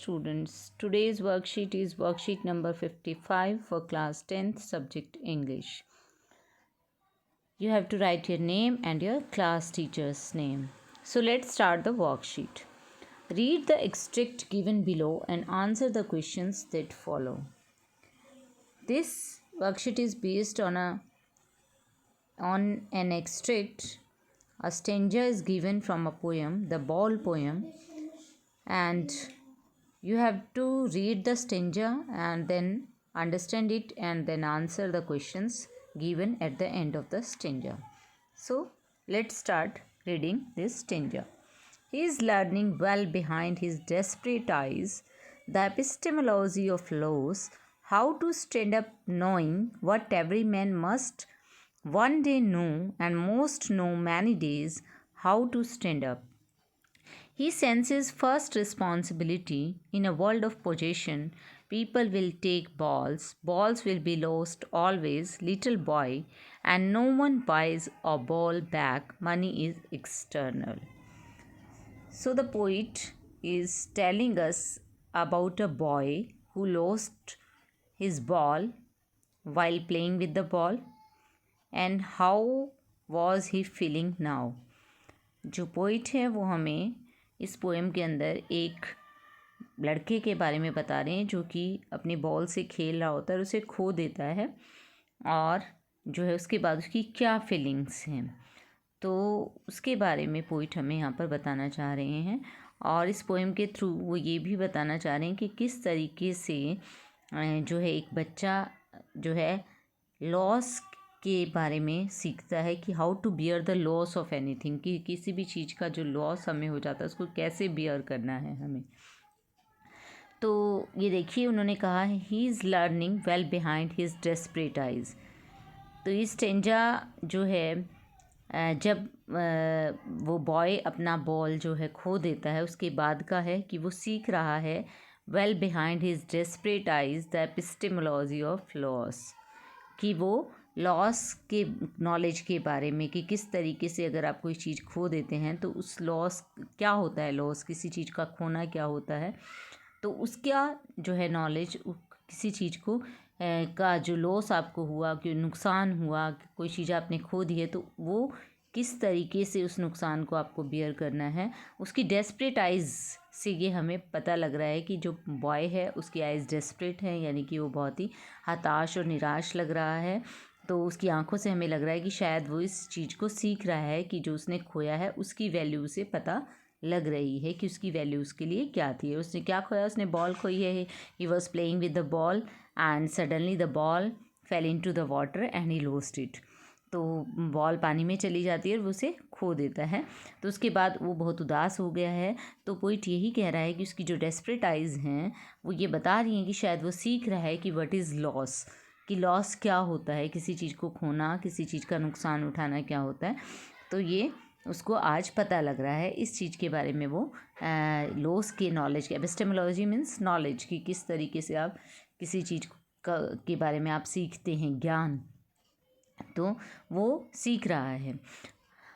students. Today's worksheet is worksheet number 55 for class 10th subject English. You have to write your name and your class teacher's name. So let's start the worksheet. Read the extract given below and answer the questions that follow. This worksheet is based on an extract. A stanza is given from a poem, the Ball poem, and you have to read the stanza and then understand it and then answer the questions given at the end of the stanza. So let's start reading this stanza. He is learning well behind his desperate eyes the epistemology of laws, how to stand up knowing what every man must one day know and most know many days how to stand up. He senses first responsibility in a world of possession. People will take balls will be lost always, little boy, and no one buys a ball back. Money is external. So the poet is telling us about a boy who lost his ball while playing with the ball and how was he feeling now. जो poet है वो हमें इस poem के अंदर एक लड़के के बारे में बता रहे हैं जो कि अपने बॉल से खेल रहा होता है और उसे खो देता है और जो है उसके बाद उसकी क्या फीलिंग्स हैं, तो उसके बारे में पोइट हमें यहाँ पर बताना चाह रहे हैं। और इस पोएम के थ्रू वो ये भी बताना चाह रहे हैं कि किस तरीके से जो है एक बच्चा जो है लॉस के बारे में सीखता है कि how to bear the loss of anything, कि किसी भी चीज़ का जो लॉस हमें हो जाता है उसको कैसे बियर करना है हमें। तो ये देखिए उन्होंने कहा है he is learning well behind his desperate eyes. तो ये स्टेंजा जो है जब वो बॉय अपना बॉल जो है खो देता है उसके बाद का है कि वो सीख रहा है well behind his desperate eyes the epistemology of loss, कि वो लॉस के नॉलेज के बारे में कि किस तरीके से अगर आप कोई चीज़ खो देते हैं तो उस लॉस क्या होता है, लॉस किसी चीज़ का खोना क्या होता है, तो उसका जो है नॉलेज किसी चीज़ को का जो लॉस आपको हुआ, कि नुकसान हुआ, कोई चीज़ आपने खो दी है तो वो किस तरीके से उस नुकसान को आपको बियर करना है, उसकी डेस्परेट आइज़ से ये हमें पता लग रहा है कि जो बॉय है उसकी आइज़ डेस्परेट हैं, यानी कि वो बहुत ही हताश और निराश लग रहा है। तो उसकी आंखों से हमें लग रहा है कि शायद वो इस चीज़ को सीख रहा है कि जो उसने खोया है उसकी वैल्यू उसे पता लग रही है कि उसकी वैल्यू उसके लिए क्या थी। उसने क्या खोया, उसने बॉल खोई है। He was playing with the ball and suddenly the ball fail into the water and he lost it. तो बॉल पानी में चली जाती है और वो उसे खो देता है। तो उसके बाद वो बहुत उदास हो गया है। तो पोइट यही कह रहा है कि उसकी जो डेस्परेट आइज़ हैं वो ये बता रही हैं कि शायद वो सीख रहा है कि व्हाट इज़ लॉस, कि लॉस क्या होता है, किसी चीज़ को खोना, किसी चीज़ का नुकसान उठाना क्या होता है। तो ये उसको आज पता लग रहा है इस चीज़ के बारे में। वो लॉस के नॉलेज के एपिस्टेमोलॉजी मीन्स नॉलेज, कि किस तरीके से आप किसी चीज़ के बारे में आप सीखते हैं, ज्ञान, तो वो सीख रहा है।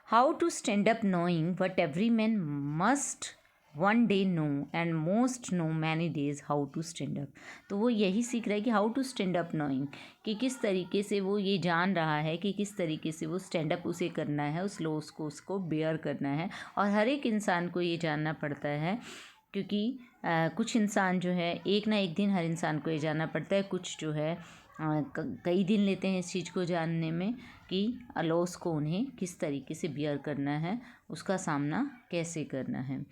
How to stand up knowing what every man must one day know and most know many days how to stand up. तो वो यही सीख रहा है कि how to stand up knowing, कि किस तरीके से वो ये जान रहा है कि किस तरीके से वो स्टैंड अप उसे करना है, उस लॉस को उसको बेयर करना है। और हर एक इंसान को ये जानना पड़ता है, क्योंकि कुछ इंसान जो है एक ना एक दिन हर इंसान को ये जानना पड़ता है, कुछ जो है कई दिन लेते हैं इस चीज़ को जानने में कि लॉस को उन्हें किस तरीके से बियर करना है, उसका सामना कैसे करना है।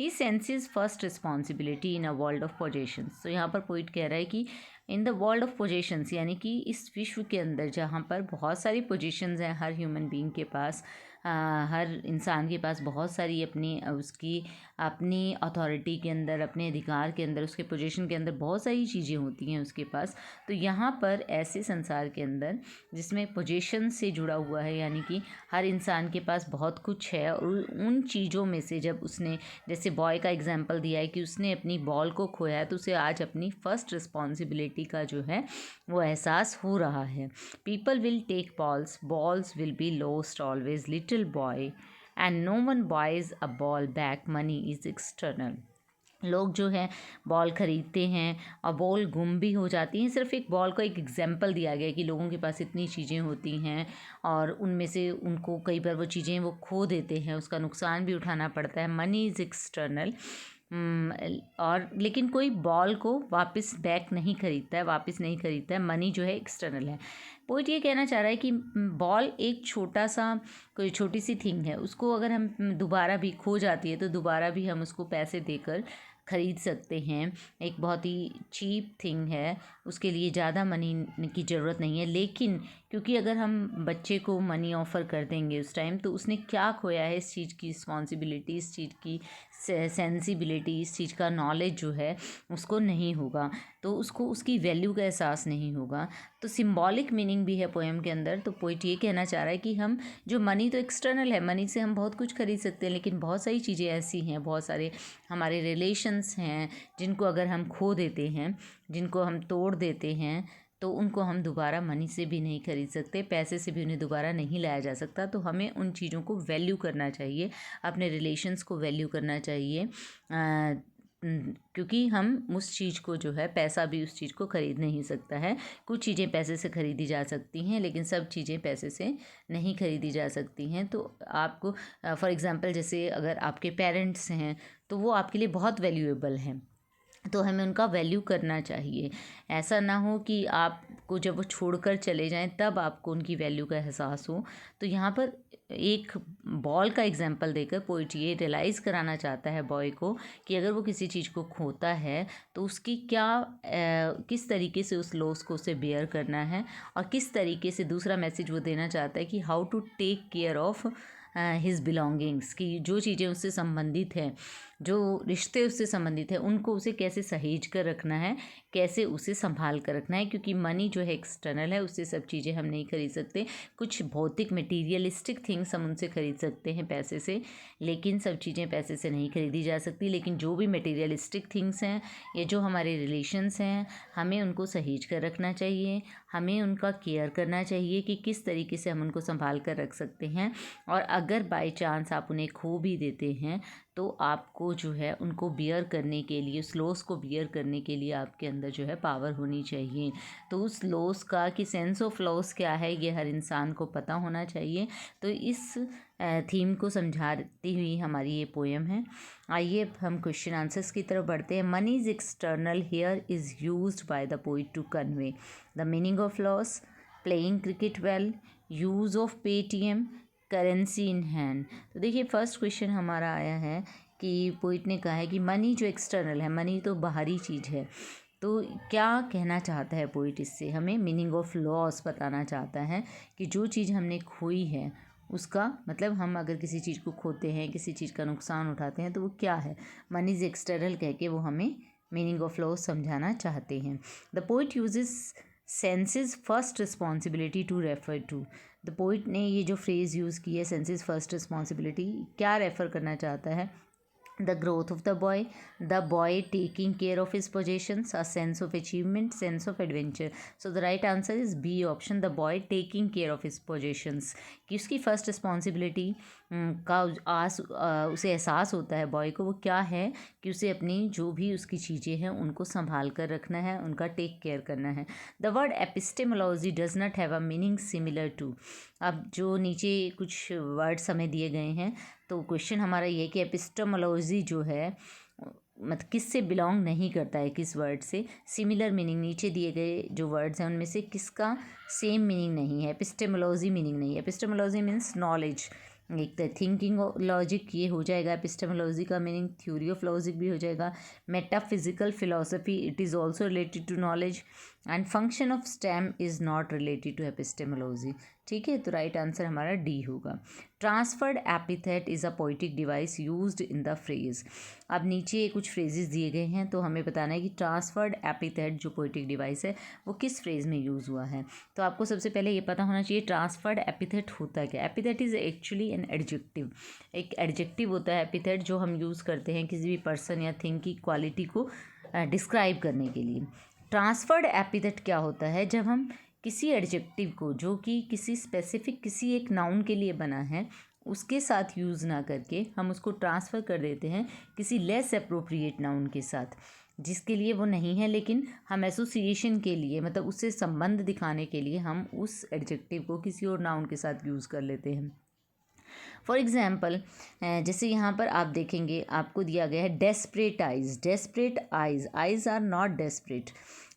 He senses first responsibility in a world of possessions. तो यहाँ पर पोइट कह रहा है कि in the world of possessions, यानी कि इस विश्व के अंदर जहाँ पर बहुत सारी पोजीशंस हैं हर ह्यूमन बीइंग के पास, हर इंसान के पास बहुत सारी उसकी अपनी अथॉरिटी के अंदर, अपने अधिकार के अंदर, उसके पोजीशन के अंदर बहुत सारी चीज़ें होती हैं उसके पास। तो यहाँ पर ऐसे संसार के अंदर जिसमें पोजीशन से जुड़ा हुआ है, यानी कि हर इंसान के पास बहुत कुछ है, और उन चीज़ों में से जब उसने, जैसे बॉय का एग्जांपल दिया है कि उसने अपनी बॉल को खोया है, तो उसे आज अपनी फर्स्ट रिस्पॉन्सिबिलिटी का जो है वो एहसास हो रहा है। People will take balls will be lost always, little boy, and no one buys a ball back, money is external। लोग जो है बॉल ख़रीदते हैं और बॉल गुम भी हो जाती हैं। सिर्फ एक बॉल का एक एग्जांपल दिया गया है कि लोगों के पास इतनी चीज़ें होती हैं और उनमें से उनको कई बार वो चीज़ें वो खो देते हैं, उसका नुकसान भी उठाना पड़ता है। Money is external. और लेकिन कोई बॉल को वापस बैक नहीं खरीदता है, वापस नहीं खरीदता है। मनी जो है एक्सटर्नल है। पोइट ये कहना चाह रहा है कि बॉल एक छोटा सा कोई छोटी सी थिंग है, उसको अगर हम दोबारा भी खो जाती है तो दोबारा भी हम उसको पैसे देकर ख़रीद सकते हैं। एक बहुत ही चीप थिंग है, उसके लिए ज़्यादा मनी की ज़रूरत नहीं है। लेकिन क्योंकि अगर हम बच्चे को मनी ऑफ़र कर देंगे उस टाइम, तो उसने क्या खोया है, इस चीज़ की रिस्पॉन्सिबिलिटी, इस चीज़ की सेंसिबिलिटी, इस चीज़ का नॉलेज जो है उसको नहीं होगा, तो उसको उसकी वैल्यू का एहसास नहीं होगा। तो सिंबॉलिक मीनिंग भी है पोएम के अंदर। तो पोइट ये कहना चाह रहा है कि हम जो मनी तो एक्सटर्नल है, मनी से हम बहुत कुछ खरीद सकते हैं, लेकिन बहुत सारी चीज़ें ऐसी हैं, बहुत सारे हमारे रिलेशंस हैं जिनको अगर हम खो देते हैं, जिनको हम तोड़ देते हैं, तो उनको हम दोबारा मनी से भी नहीं खरीद सकते, पैसे से भी उन्हें दोबारा नहीं लाया जा सकता। तो हमें उन चीज़ों को वैल्यू करना चाहिए, अपने रिलेशंस को वैल्यू करना चाहिए, क्योंकि हम उस चीज़ को जो है, पैसा भी उस चीज़ को ख़रीद नहीं सकता है। कुछ चीज़ें पैसे से ख़रीदी जा सकती हैं, लेकिन सब चीज़ें पैसे से नहीं ख़रीदी जा सकती हैं। तो आपको फॉर एग्ज़ाम्पल जैसे अगर आपके पेरेंट्स हैं तो वो आपके लिए बहुत वैल्यूएबल हैं, तो हमें उनका वैल्यू करना चाहिए। ऐसा ना हो कि आपको जब वो छोड़कर चले जाएं तब आपको उनकी वैल्यू का एहसास हो। तो यहाँ पर एक बॉल का एग्जांपल देकर पोइट ये रियलाइज़ कराना चाहता है बॉय को कि अगर वो किसी चीज़ को खोता है तो उसकी किस तरीके से उस लॉस को उसे बेयर करना है, और किस तरीके से दूसरा मैसेज वो देना चाहता है कि how to take care of his belongings, कि जो चीज़ें उससे संबंधित हैं, जो रिश्ते उससे संबंधित हैं, उनको उसे कैसे सहेज कर रखना है, कैसे उसे संभाल कर रखना है। क्योंकि मनी जो है एक्सटर्नल है, उससे सब चीज़ें हम नहीं खरीद सकते। कुछ भौतिक मटेरियलिस्टिक थिंग्स हम उनसे खरीद सकते हैं पैसे से, लेकिन सब चीज़ें पैसे से नहीं खरीदी जा सकती। लेकिन जो भी मटेरियलिस्टिक थिंग्स हैं या जो हमारे रिलेशंस हैं, हमें उनको सहेज कर रखना चाहिए, हमें उनका केयर करना चाहिए कि किस तरीके से हम उनको संभाल कर रख सकते हैं। और अगर बाय चांस आप उन्हें खो भी देते हैं तो आपको जो है उनको बियर करने के लिए, उस लॉस को बियर करने के लिए आपके अंदर जो है पावर होनी चाहिए। तो उस लॉस का कि सेंस ऑफ लॉस क्या है, ये हर इंसान को पता होना चाहिए। तो इस थीम को समझाती हुई हमारी ये पोएम है। आइए हम क्वेश्चन आंसर्स की तरफ बढ़ते हैं। Money is external here is used by the poet to convey the meaning of loss, playing cricket well, use of Paytm, currency in hand. तो देखिए फर्स्ट क्वेश्चन हमारा आया है कि पोइट ने कहा है कि मनी जो एक्सटर्नल है, मनी तो बाहरी चीज़ है, तो क्या कहना चाहता है पोइट इससे, हमें मीनिंग ऑफ लॉस बताना चाहता है कि जो चीज़ हमने खोई है उसका मतलब, हम अगर किसी चीज़ को खोते हैं, किसी चीज़ का नुकसान उठाते हैं, तो वो क्या है, मनी इज़ एक्सटर्नल कह के वो हमें मीनिंग ऑफ लॉस समझाना चाहते हैं। The poet uses senses first responsibility to refer to. The poet ने ये जो फ्रेज़ यूज़ की है, सेंसेस फर्स्ट रिस्पॉन्सिबिलिटी, क्या रेफ़र करना चाहता है? The growth of the boy taking care of his possessions, a sense of achievement, sense of adventure. So the right answer is B option, the boy taking care of his possessions. कि उसकी first responsibility का उसे एहसास होता है boy को, वो क्या है कि उसे अपनी जो भी उसकी चीज़ें हैं उनको संभाल कर रखना है, उनका टेक केयर करना है। The word epistemology does not have a meaning similar to. अब जो नीचे कुछ वर्ड्स हमें दिए गए हैं, तो क्वेश्चन हमारा ये है कि एपिस्टेमोलॉजी जो है मतलब किससे बिलोंग नहीं करता है, किस वर्ड से। सिमिलर मीनिंग, नीचे दिए गए जो वर्ड्स हैं उनमें से किसका सेम मीनिंग नहीं है, एपिस्टेमोलॉजी मीनिंग नहीं है। एपिस्टेमोलॉजी मीन्स नॉलेज, एक तो थिंकिंग लॉजिक ये हो जाएगा एपिस्टेमोलॉजी का मीनिंग, थ्योरी ऑफ लॉजिक भी हो जाएगा। Metaphysical philosophy, it is also related to knowledge, and function of stem is not related to epistemology. ठीक है, तो राइट आंसर हमारा डी होगा। Transferred epithet is a poetic device used in the phrase. अब नीचे कुछ फ्रेजेस दिए गए हैं, तो हमें बताना है कि ट्रांसफर्ड एपिथेट जो पोइटिक डिवाइस है वो किस फ्रेज में यूज़ हुआ है। तो आपको सबसे पहले ये पता होना चाहिए ट्रांसफर्ड एपिथेट होता क्या। Epithet is actually an adjective, एक एडजेक्टिव होता है एपिथेट जो हम यूज़ करते हैं किसी भी पर्सन या थिंग की क्वालिटी को डिस्क्राइब करने के लिए। ट्रांसफर्ड एपिथेट क्या होता है, जब हम किसी एडजेक्टिव को जो कि किसी स्पेसिफिक किसी एक नाउन के लिए बना है उसके साथ यूज़ ना करके हम उसको ट्रांसफ़र कर देते हैं किसी लेस अप्रोप्रिएट नाउन के साथ, जिसके लिए वो नहीं है, लेकिन हम एसोसिएशन के लिए, मतलब उससे संबंध दिखाने के लिए हम उस एडजेक्टिव को किसी और नाउन के साथ यूज़ कर लेते हैं। फॉर एग्ज़ाम्पल, जैसे यहाँ पर आप देखेंगे आपको दिया गया है desperate eyes. Desperate eyes, eyes are not desperate,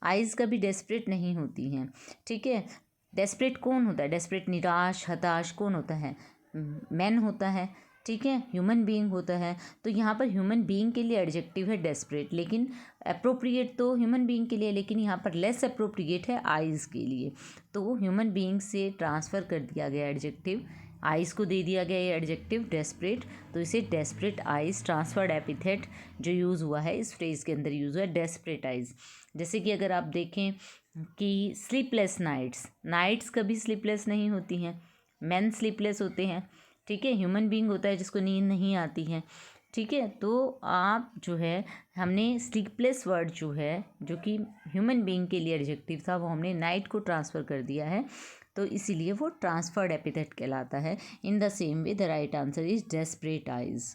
eyes कभी डेस्परेट नहीं होती हैं, ठीक है। डेस्परेट कौन होता है? डेस्परेट निराश, हताश कौन होता है? मैन होता है, ठीक है, ह्यूमन बीइंग होता है। तो यहाँ पर ह्यूमन बीइंग के लिए एडजेक्टिव है डेस्परेट, लेकिन अप्रोप्रिएट तो ह्यूमन बीइंग के लिए, लेकिन यहाँ पर लेस अप्रोप्रिएट है आइज़ के लिए। तो ह्यूमन बीइंग से ट्रांसफ़र कर दिया गया एडजेक्टिव, आइज़ को दे दिया गया ये एडजेक्टिव डेस्परेट, तो इसे डेस्परेट आइज़ ट्रांसफर्ड एपिथेट जो यूज़ हुआ है इस फ्रेज़ के अंदर यूज़ हुआ है डेस्परेट आइज़। जैसे कि अगर आप देखें कि स्लीपलेस नाइट्स, नाइट्स कभी स्लीपलेस नहीं होती हैं, मैन स्लीपलेस होते हैं, ठीक है, ह्यूमन बीइंग होता है जिसको नींद नहीं आती है, ठीक है। तो आप जो है हमने स्लीपलेस वर्ड जो है, जो कि ह्यूमन बीइंग के लिए एडजेक्टिव था, वो हमने नाइट को ट्रांसफ़र कर दिया है, तो इसीलिए वो ट्रांसफर्ड एपिथेट कहलाता है। In the same way the right answer is desperate eyes.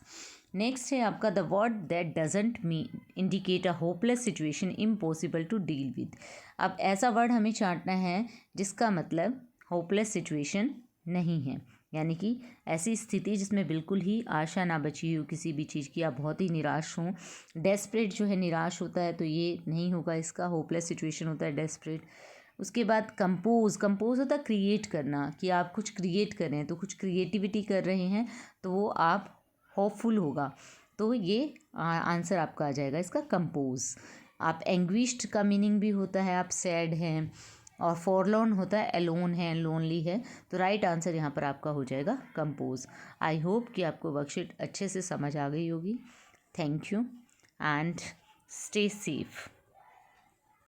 Next है आपका the word that doesn't mean indicate a hopeless situation impossible to deal with. अब ऐसा वर्ड हमें छांटना है जिसका मतलब होपलेस सिचुएशन नहीं है, यानी कि ऐसी स्थिति जिसमें बिल्कुल ही आशा ना बची हो किसी भी चीज़ की, आप बहुत ही निराश हों। डेस्परेट जो है निराश होता है, तो ये नहीं होगा इसका, होपलेस सिचुएशन होता है डेस्परेट। उसके बाद कंपोज, कंपोज होता है क्रिएट करना, कि आप कुछ क्रिएट कर रहे हैं, तो कुछ क्रिएटिविटी कर रहे हैं, तो वो आप होपफुल होगा, तो ये आंसर आपका आ जाएगा इसका कंपोज। आप एंग्विश्ड का मीनिंग भी होता है आप सैड हैं, और फॉरलॉर्न होता है एलोन है, लोनली है, तो राइट आंसर यहाँ पर आपका हो जाएगा कंपोज। आई होप कि आपको वर्कशीट अच्छे से समझ आ गई होगी। Thank you and stay safe.